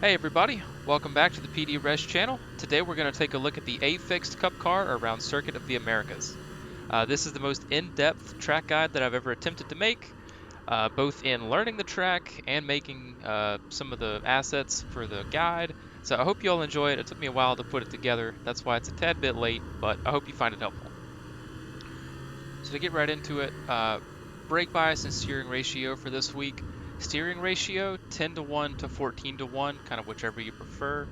Hey everybody, welcome back to the PD Res channel. Today we're going to take a look at the A-Fixed Cup car around Circuit of the Americas. This is the most in-depth track guide that I've ever attempted to make, both in learning the track and making some of the assets for the guide. So I hope you all enjoy it. It took me a while to put it together. That's why it's a tad bit late, but I hope you find it helpful. So to get right into it, brake bias and steering ratio for this week. Steering ratio 10 to 1 to 14 to 1, kind of whichever you prefer.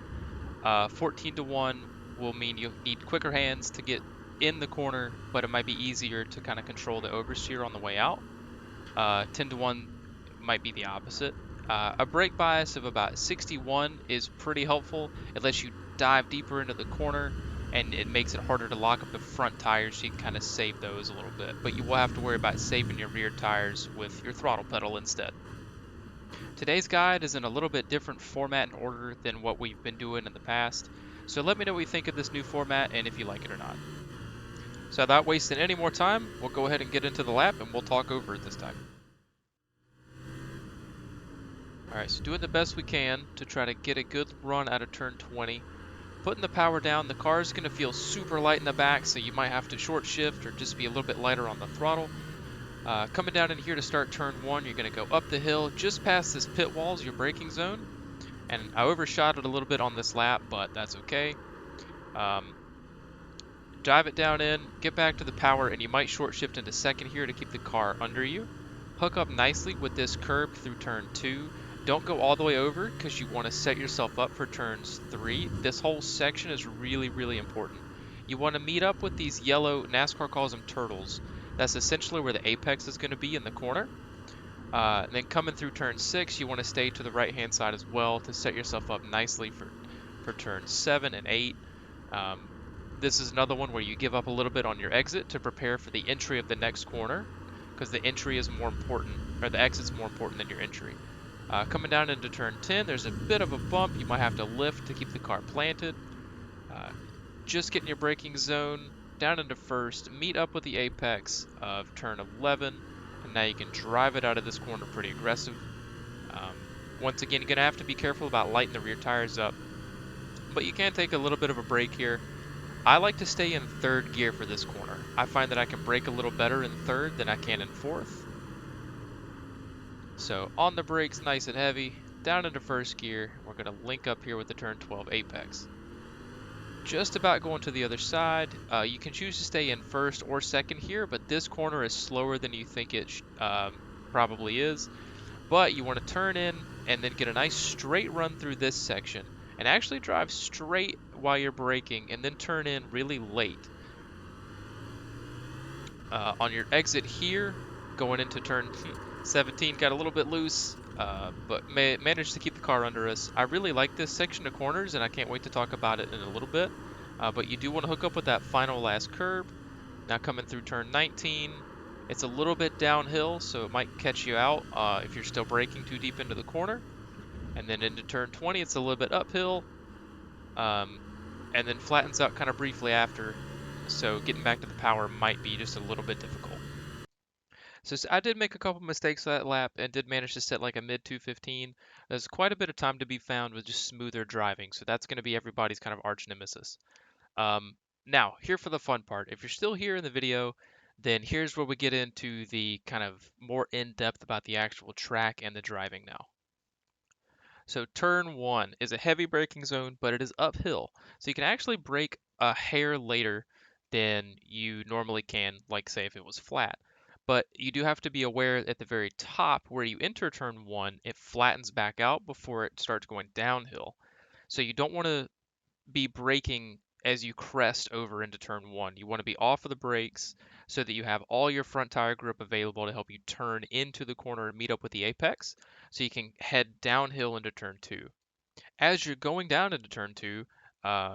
14 to 1 will mean you need quicker hands to get in the corner, but it might be easier to kind of control the oversteer on the way out. 10 to 1 might be the opposite. A brake bias of about 61 is pretty helpful. It lets you dive deeper into the corner and it makes it harder to lock up the front tires so you can kind of save those a little bit. But you will have to worry about saving your rear tires with your throttle pedal instead. Today's guide is in a little bit different format and order than what we've been doing in the past, so let me know what you think of this new format and if you like it or not. So without wasting any more time, we'll go ahead and get into the lap and we'll talk over it this time. Alright, so doing the best we can to try to get a good run out of turn 20. Putting the power down, the car is going to feel super light in the back, so you might have to short shift or just be a little bit lighter on the throttle. Coming down in here to start turn 1, you're going to go up the hill just past this pit wall is your braking zone. And I overshot it a little bit on this lap, but that's okay. Drive it down in, get back to the power, and you might short shift into second here to keep the car under you. Hook up nicely with this curb through turn 2. Don't go all the way over because you want to set yourself up for turns 3. This whole section is really important. You want to meet up with these yellow, NASCAR calls them turtles. That's essentially where the apex is going to be in the corner. And then coming through turn 6, you want to stay to the right-hand side as well to set yourself up nicely for turn 7 and 8. This is another one where you give up a little bit on your exit to prepare for the entry of the next corner, because the entry is more important, or the exit's more important than your entry. Coming down into turn 10, there's a bit of a bump. You might have to lift to keep the car planted. Just getting your braking zone down into first, meet up with the apex of turn 11, and now you can drive it out of this corner pretty aggressive. Once again, you're going to have to be careful about lighting the rear tires up, but you can take a little bit of a break here. I like to stay in third gear for this corner. I find that I can brake a little better in third than I can in fourth. So on the brakes, nice and heavy, down into first gear. We're going to link up here with the turn 12 apex. Just about going to the other side. You can choose to stay in first or second here, but this corner is slower than you think it probably is. But you want to turn in and then get a nice straight run through this section and actually drive straight while you're braking and then turn in really late. On your exit here, going into turn 17, got a little bit loose, but managed to keep the car under us. I really like this section of corners, and I can't wait to talk about it in a little bit. But you do want to hook up with that final last curb. Now coming through turn 19, it's a little bit downhill, so it might catch you out if you're still braking too deep into the corner. And then into turn 20, it's a little bit uphill, and then flattens out kind of briefly after. So getting back to the power might be just a little bit difficult. So I did make a couple mistakes that lap and did manage to set like a mid 215. There's quite a bit of time to be found with just smoother driving, so that's going to be everybody's kind of arch nemesis. Now, here for the fun part. If you're still here in the video, then here's where we get into the kind of more in-depth about the actual track and the driving now. So turn 1 is a heavy braking zone, but it is uphill. So you can actually brake a hair later than you normally can, like say if it was flat. But you do have to be aware at the very top where you enter turn 1, it flattens back out before it starts going downhill. So you don't want to be braking as you crest over into turn 1. You want to be off of the brakes so that you have all your front tire grip available to help you turn into the corner and meet up with the apex so you can head downhill into turn 2. As you're going down into turn 2,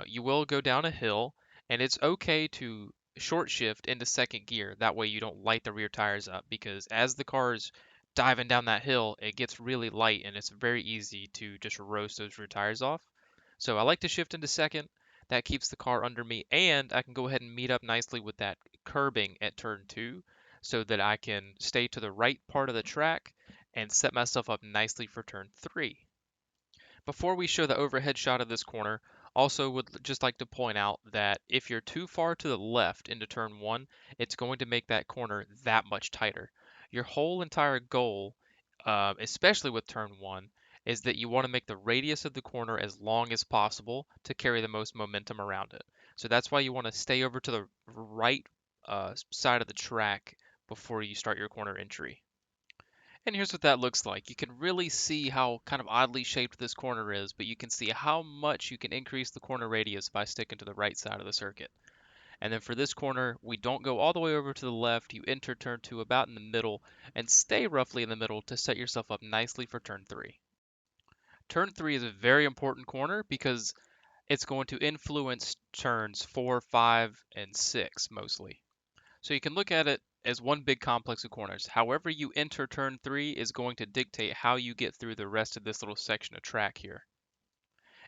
you will go down a hill, and it's okay to short shift into second gear. That way you don't light the rear tires up, because as the car is diving down that hill, it gets really light and it's very easy to just roast those rear tires off. So I like to shift into second. That keeps the car under me, and I can go ahead and meet up nicely with that curbing at turn 2 so that I can stay to the right part of the track and set myself up nicely for turn 3. Before we show the overhead shot of this corner, also would just like to point out that if you're too far to the left into turn one, it's going to make that corner that much tighter. Your whole entire goal, especially with turn one, is that you want to make the radius of the corner as long as possible to carry the most momentum around it. So that's why you want to stay over to the right side of the track before you start your corner entry. And here's what that looks like. You can really see how kind of oddly shaped this corner is, but you can see how much you can increase the corner radius by sticking to the right side of the circuit. And then for this corner, we don't go all the way over to the left. You enter turn two about in the middle and stay roughly in the middle to set yourself up nicely for turn three. Turn three is a very important corner because it's going to influence turns four, five, and six mostly. So you can look at it as one big complex of corners. However you enter turn three is going to dictate how you get through the rest of this little section of track here.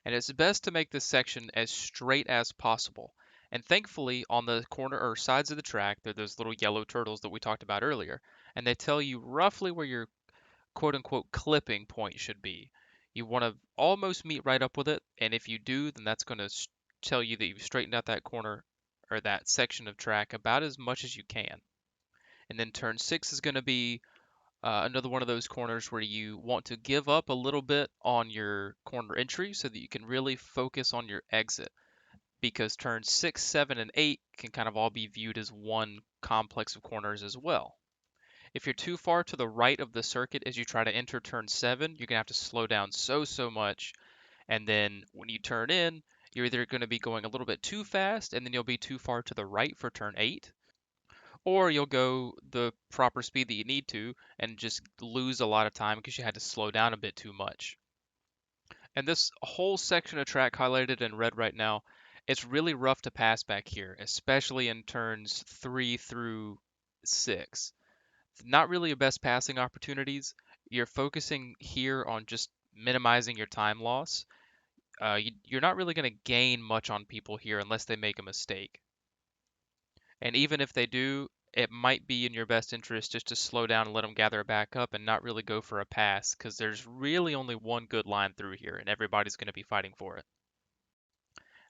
And it's best to make this section as straight as possible. And thankfully, on the corner or sides of the track, there are those little yellow turtles that we talked about earlier, and they tell you roughly where your quote unquote clipping point should be. You want to almost meet right up with it, and if you do, then that's going to tell you that you've straightened out that corner or that section of track about as much as you can. And then turn six is going to be another one of those corners where you want to give up a little bit on your corner entry so that you can really focus on your exit. Because turns six, seven, and eight can kind of all be viewed as one complex of corners as well. If you're too far to the right of the circuit as you try to enter turn seven, you're going to have to slow down so much. And then when you turn in, you're either going to be going a little bit too fast and then you'll be too far to the right for turn eight, or you'll go the proper speed that you need to and just lose a lot of time because you had to slow down a bit too much. And this whole section of track highlighted in red right now, it's really rough to pass back here, especially in turns 3 through 6. Not really your best passing opportunities. You're focusing here on just minimizing your time loss. You're not really going to gain much on people here unless they make a mistake. And even if they do, it might be in your best interest just to slow down and let them gather back up and not really go for a pass because there's really only one good line through here and everybody's going to be fighting for it.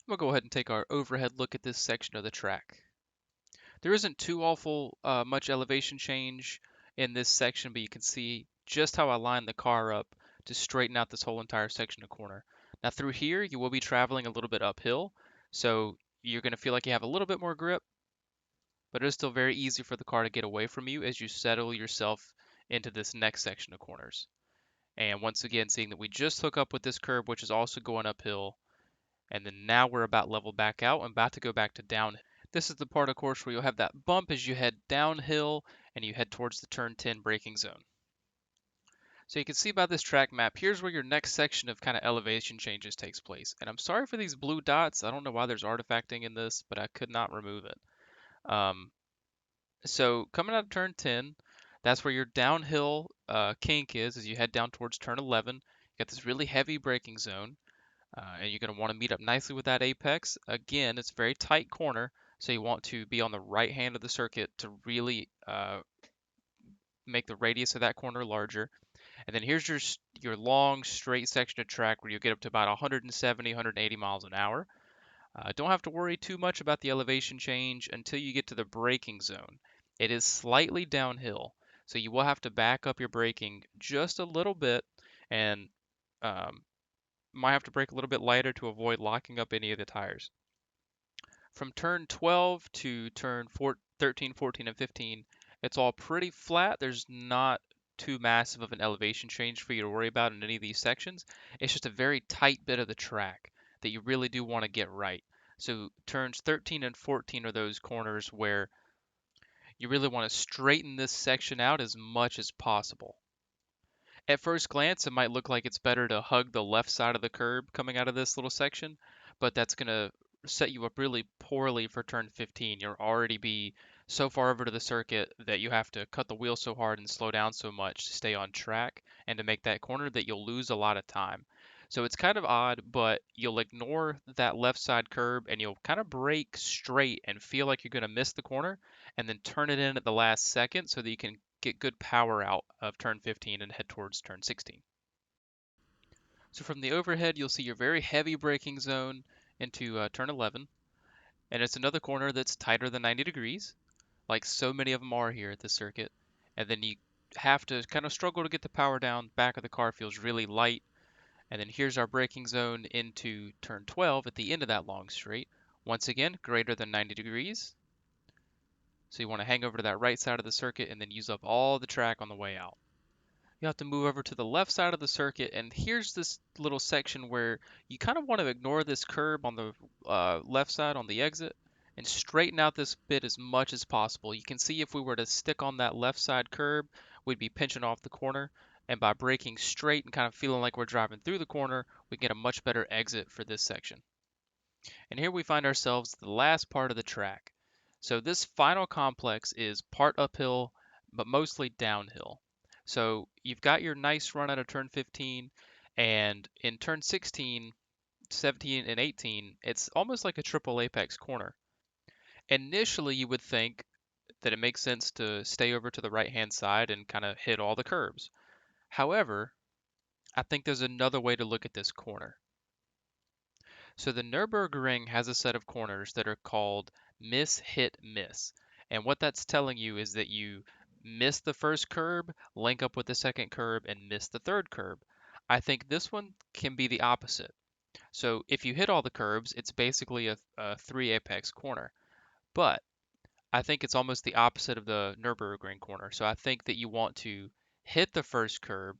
We'll go ahead and take our overhead look at this section of the track. There isn't too awful much elevation change in this section, but you can see just how I lined the car up to straighten out this whole entire section of corner. Now through here, you will be traveling a little bit uphill, so you're going to feel like you have a little bit more grip, but it is still very easy for the car to get away from you as you settle yourself into this next section of corners. And once again, seeing that we just hook up with this curb, which is also going uphill, and then now we're about level back out and about to go back to downhill. This is the part, of course, where you'll have that bump as you head downhill and you head towards the turn 10 braking zone. So you can see by this track map, here's where your next section of kind of elevation changes takes place. And I'm sorry for these blue dots. I don't know why there's artifacting in this, but I could not remove it. So coming out of turn 10, that's where your downhill kink is as you head down towards turn 11. You got this really heavy braking zone, and you're going to want to meet up nicely with that apex. Again, it's a very tight corner, so you want to be on the right hand of the circuit to really make the radius of that corner larger. And then here's your long straight section of track where you get up to about 170, 180 miles an hour. Don't have to worry too much about the elevation change until you get to the braking zone. It is slightly downhill, so you will have to back up your braking just a little bit and um, might have to brake a little bit lighter to avoid locking up any of the tires. From turn 12 to turn 13, 14, and 15, it's all pretty flat. There's not too massive of an elevation change for you to worry about in any of these sections. It's just a very tight bit of the track that you really do want to get right. So turns 13 and 14 are those corners where you really want to straighten this section out as much as possible. At first glance, it might look like it's better to hug the left side of the curb coming out of this little section, but that's going to set you up really poorly for turn 15. You'll already be so far over to the circuit that you have to cut the wheel so hard and slow down so much to stay on track and to make that corner that you'll lose a lot of time. So it's kind of odd, but you'll ignore that left side curb and you'll kind of brake straight and feel like you're going to miss the corner and then turn it in at the last second so that you can get good power out of turn 15 and head towards turn 16. So from the overhead, you'll see your very heavy braking zone into turn 11, and it's another corner that's tighter than 90 degrees, like so many of them are here at this circuit. And then you have to kind of struggle to get the power down. Back of the car feels really light. And then here's our braking zone into turn 12 at the end of that long straight. Once again, greater than 90 degrees. So you want to hang over to that right side of the circuit and then use up all the track on the way out. You have to move over to the left side of the circuit, and here's this little section where you kind of want to ignore this curb on the left side on the exit and straighten out this bit as much as possible. You can see if we were to stick on that left side curb, we'd be pinching off the corner, and by braking straight and kind of feeling like we're driving through the corner, we get a much better exit for this section. And here we find ourselves at the last part of the track. So this final complex is part uphill, but mostly downhill. So you've got your nice run out of turn 15, and in turn 16, 17, and 18, it's almost like a triple apex corner. Initially, you would think that it makes sense to stay over to the right-hand side and kind of hit all the curbs. However, I think there's another way to look at this corner. So the Nürburgring has a set of corners that are called miss, hit, miss. And what that's telling you is that you miss the first curb, link up with the second curb, and miss the third curb. I think this one can be the opposite. So if you hit all the curbs, it's basically a three apex corner. But I think it's almost the opposite of the Nürburgring corner. So I think that you want to hit the first curb,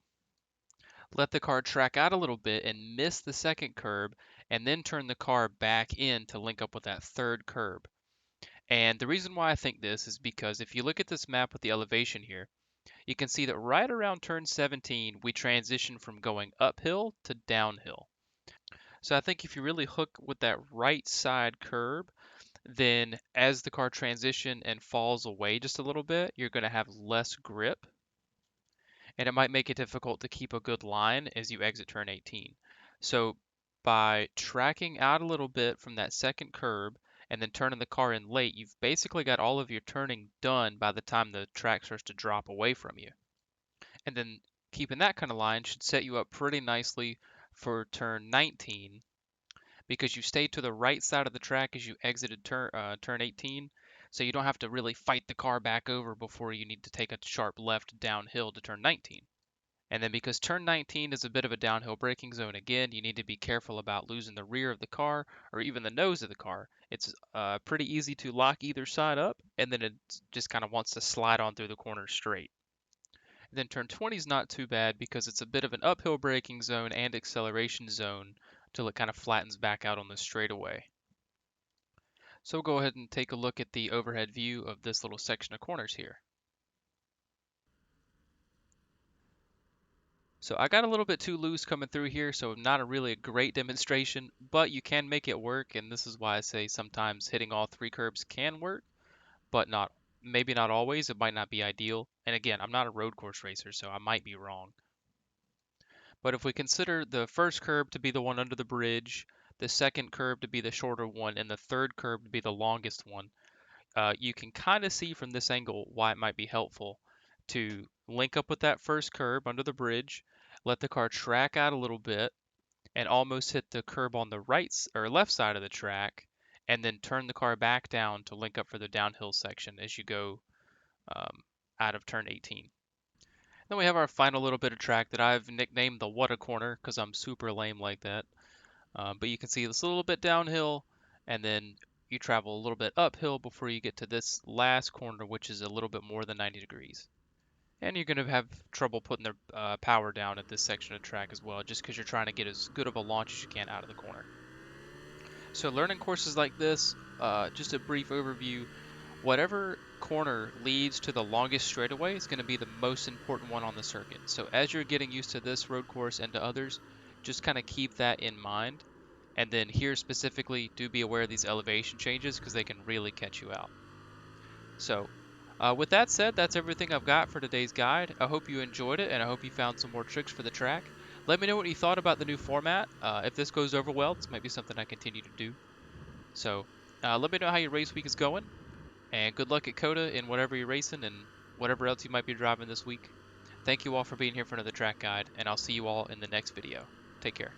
let the car track out a little bit and miss the second curb, and then turn the car back in to link up with that third curb. And the reason why I think this is because if you look at this map with the elevation here, you can see that right around turn 17, we transition from going uphill to downhill. So I think if you really hook with that right side curb, then as the car transition and falls away just a little bit, you're going to have less grip, and it might make it difficult to keep a good line as you exit turn 18. So by tracking out a little bit from that second curb and then turning the car in late, you've basically got all of your turning done by the time the track starts to drop away from you. And then keeping that kind of line should set you up pretty nicely for turn 19 because you stayed to the right side of the track as you exited turn 18, so you don't have to really fight the car back over before you need to take a sharp left downhill to turn 19. And then because turn 19 is a bit of a downhill braking zone again, you need to be careful about losing the rear of the car or even the nose of the car. It's pretty easy to lock either side up, and then it just kind of wants to slide on through the corner straight. And then turn 20 is not too bad because it's a bit of an uphill braking zone and acceleration zone till it kind of flattens back out on the straightaway. So we'll go ahead and take a look at the overhead view of this little section of corners here. So I got a little bit too loose coming through here, so not a really a great demonstration, but you can make it work, and this is why I say sometimes hitting all three curbs can work, but not maybe not always. It might not be ideal. And again, I'm not a road course racer, so I might be wrong. But if we consider the first curb to be the one under the bridge, the second curb to be the shorter one, and the third curb to be the longest one, you can kind of see from this angle why it might be helpful to link up with that first curb under the bridge, let the car track out a little bit, and almost hit the curb on the right or left side of the track, and then turn the car back down to link up for the downhill section as you go um, out of turn 18. Then we have our final little bit of track that I've nicknamed the What a Corner because I'm super lame like that. But you can see this a little bit downhill, and then you travel a little bit uphill before you get to this last corner, which is a little bit more than 90 degrees. And you're going to have trouble putting the power down at this section of track as well, just because you're trying to get as good of a launch as you can out of the corner. So learning courses like this, just a brief overview, whatever corner leads to the longest straightaway is going to be the most important one on the circuit. So as you're getting used to this road course and to others, just kind of keep that in mind. And then here specifically, do be aware of these elevation changes because they can really catch you out. So with that said, that's everything I've got for today's guide. I hope you enjoyed it, and I hope you found some more tricks for the track. Let me know what you thought about the new format. If this goes over well, this might be something I continue to do. So let me know how your race week is going, and good luck at COTA in whatever you're racing and whatever else you might be driving this week. Thank you all for being here for another track guide, and I'll see you all in the next video. Take care.